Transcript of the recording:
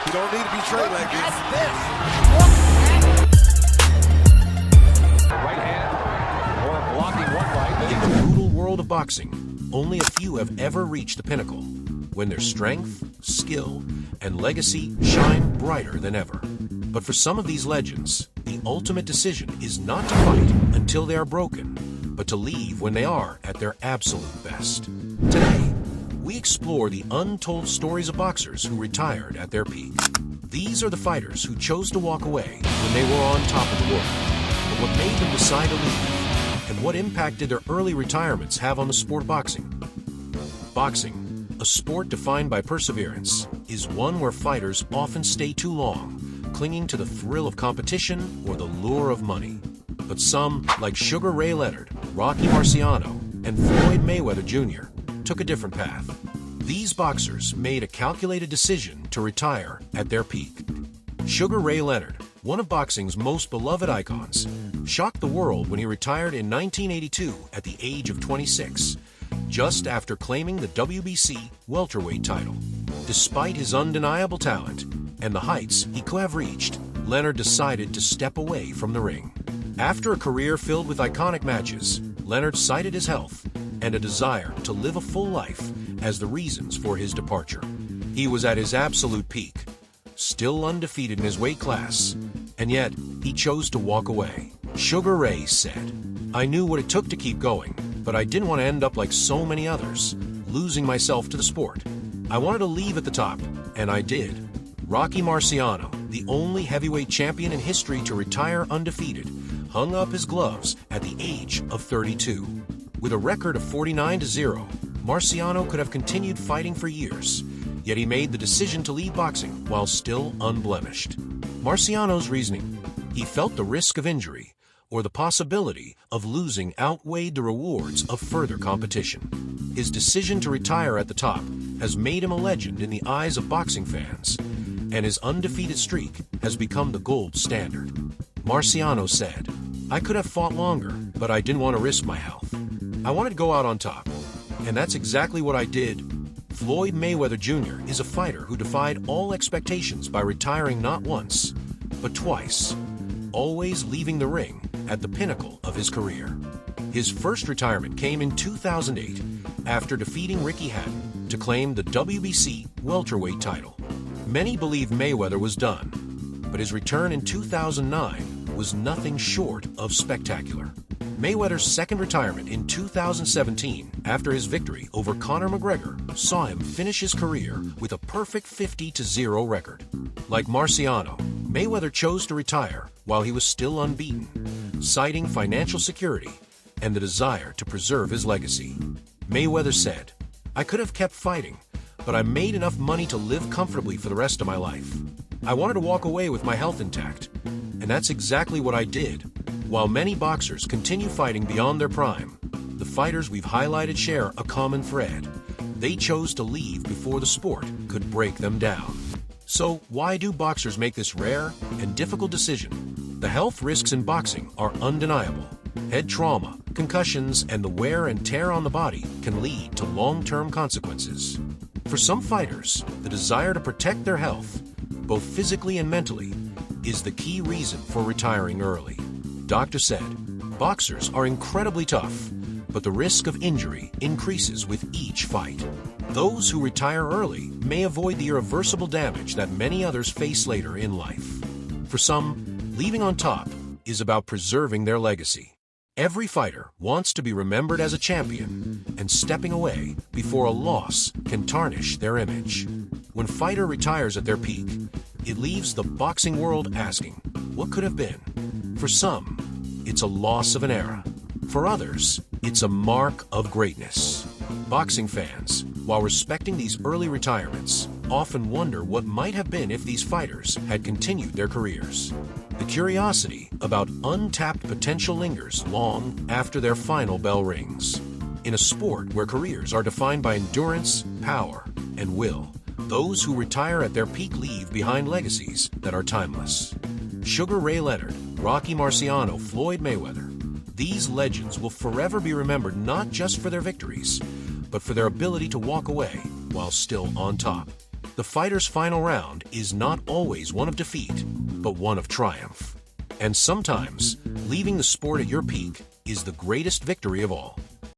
You don't need to be straight like this. Right hand or blocking one right. In the brutal world of boxing, only a few have ever reached the pinnacle, when their strength, skill, and legacy shine brighter than ever. But for some of these legends, the ultimate decision is not to fight until they are broken, but to leave when they are at their absolute best. Today, we explore the untold stories of boxers who retired at their peak. These are the fighters who chose to walk away when they were on top of the world. But what made them decide to leave, and what impact did their early retirements have on the sport of boxing? Boxing, a sport defined by perseverance, is one where fighters often stay too long, clinging to the thrill of competition or the lure of money. But some, like Sugar Ray Leonard, Rocky Marciano, and Floyd Mayweather Jr., took a different path. These boxers made a calculated decision to retire at their peak. Sugar Ray Leonard, one of boxing's most beloved icons, shocked the world when he retired in 1982 at the age of 26, just after claiming the WBC welterweight title. Despite his undeniable talent and the heights he could have reached, Leonard decided to step away from the ring. After a career filled with iconic matches, Leonard cited his health and a desire to live a full life as the reasons for his departure. He was at his absolute peak, still undefeated in his weight class, and yet he chose to walk away. Sugar Ray said, "I knew what it took to keep going, but I didn't want to end up like so many others, losing myself to the sport. I wanted to leave at the top, and I did." Rocky Marciano, the only heavyweight champion in history to retire undefeated, hung up his gloves at the age of 32. With a record of 49-0, Marciano could have continued fighting for years, yet he made the decision to leave boxing while still unblemished. Marciano's reasoning: he felt the risk of injury or the possibility of losing outweighed the rewards of further competition. His decision to retire at the top has made him a legend in the eyes of boxing fans, and his undefeated streak has become the gold standard. Marciano said, "I could have fought longer, but I didn't want to risk my health. I wanted to go out on top, and that's exactly what I did." Floyd Mayweather Jr. is a fighter who defied all expectations by retiring not once, but twice, always leaving the ring at the pinnacle of his career. His first retirement came in 2008 after defeating Ricky Hatton to claim the WBC welterweight title. Many believed Mayweather was done, but his return in 2009 was nothing short of spectacular. Mayweather's second retirement in 2017, after his victory over Conor McGregor, saw him finish his career with a perfect 50-0 record. Like Marciano, Mayweather chose to retire while he was still unbeaten, citing financial security and the desire to preserve his legacy. Mayweather said, "I could have kept fighting, but I made enough money to live comfortably for the rest of my life. I wanted to walk away with my health intact, and that's exactly what I did." While many boxers continue fighting beyond their prime, the fighters we've highlighted share a common thread. They chose to leave before the sport could break them down. So why do boxers make this rare and difficult decision? The health risks in boxing are undeniable. Head trauma, concussions, and the wear and tear on the body can lead to long-term consequences. For some fighters, the desire to protect their health, both physically and mentally, is the key reason for retiring early. Doctor said, boxers are incredibly tough, but the risk of injury increases with each fight. Those who retire early may avoid the irreversible damage that many others face later in life. For some, leaving on top is about preserving their legacy. Every fighter wants to be remembered as a champion, and stepping away before a loss can tarnish their image. When a fighter retires at their peak, it leaves the boxing world asking, what could have been? For some, it's a loss of an era. For others, it's a mark of greatness. Boxing fans, while respecting these early retirements, often wonder what might have been if these fighters had continued their careers. The curiosity about untapped potential lingers long after their final bell rings. In a sport where careers are defined by endurance, power, and will, those who retire at their peak leave behind legacies that are timeless. Sugar Ray Leonard, Rocky Marciano, Floyd Mayweather. These legends will forever be remembered not just for their victories, but for their ability to walk away while still on top. The fighter's final round is not always one of defeat, but one of triumph. And sometimes, leaving the sport at your peak is the greatest victory of all.